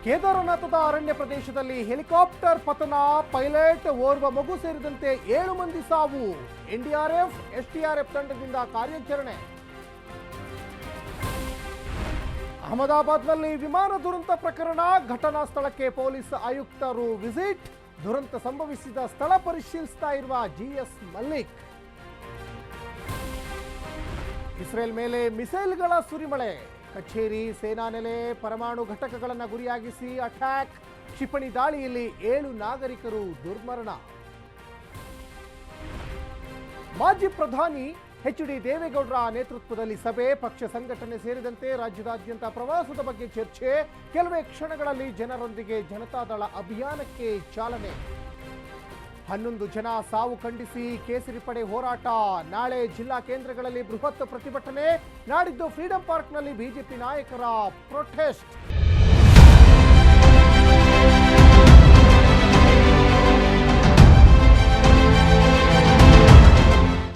ಕೇದಾರನಾಥದ ಅರಣ್ಯ ಪ್ರದೇಶದಲ್ಲಿ ಹೆಲಿಕಾಪ್ಟರ್ ಪತನ, ಪೈಲಟ್ ಓರ್ವ ಮಗು ಸೇರಿದಂತೆ 7 ಮಂದಿ ಸಾವು. ಎನ್ಡಿಆರ್ಎಫ್, ಎಸ್ಡಿಆರ್ಎಫ್ ತಂಡದಿಂದ ಕಾರ್ಯಾಚರಣೆ. ಅಹಮದಾಬಾದ್ನಲ್ಲಿ ವಿಮಾನ ದುರಂತ ಪ್ರಕರಣ, ಘಟನಾ ಸ್ಥಳಕ್ಕೆ ಪೊಲೀಸ್ ಆಯುಕ್ತರು ವಿಸಿಟ್. ದುರಂತ ಸಂಭವಿಸಿದ ಸ್ಥಳ ಪರಿಶೀಲಿಸ್ತಾ ಇರುವ ಜಿಎಸ್ ಮಲ್ಲಿಕ್. ಇಸ್ರೇಲ್ ಮೇಲೆ ಮಿಸೈಲ್ಗಳ ಸುರಿಮಳೆ, ಕಚೇರಿ, ಸೇನಾ ನೆಲೆ, ಪರಮಾಣು ಘಟಕಗಳನ್ನು ಗುರಿಯಾಗಿಸಿ ಅಟ್ಯಾಕ್. ಕ್ಷಿಪಣಿ ದಾಳಿಯಲ್ಲಿ 7 ನಾಗರಿಕರು ದುರ್ಮರಣ. ಮಾಜಿ ಪ್ರಧಾನಿ ಎಚ್.ಡಿ. ದೇವೇಗೌಡರ ನೇತೃತ್ವದಲ್ಲಿ ಸಭೆ, ಪಕ್ಷ ಸಂಘಟನೆ ಸೇರಿದಂತೆ ರಾಜ್ಯದಾದ್ಯಂತ ಪ್ರವಾಸದ ಬಗ್ಗೆ ಚರ್ಚೆ. ಕೆಲವೇ ಕ್ಷಣಗಳಲ್ಲಿ ಜನರೊಂದಿಗೆ ಜನತಾದಳ ಅಭಿಯಾನಕ್ಕೆ ಚಾಲನೆ. 11 ಜನ ಸಾವು ಖಂಡಿಸಿ ಕೇಸರಿ ಪಡೆ ಹೋರಾಟ. ನಾಳೆ ಜಿಲ್ಲಾ ಕೇಂದ್ರಗಳಲ್ಲಿ ಬೃಹತ್ ಪ್ರತಿಭಟನೆ. ನಾಡಿದ್ದು ಫ್ರೀಡಂ ಪಾರ್ಕ್ನಲ್ಲಿ ಬಿಜೆಪಿ ನಾಯಕರ ಪ್ರೊಟೆಸ್ಟ್.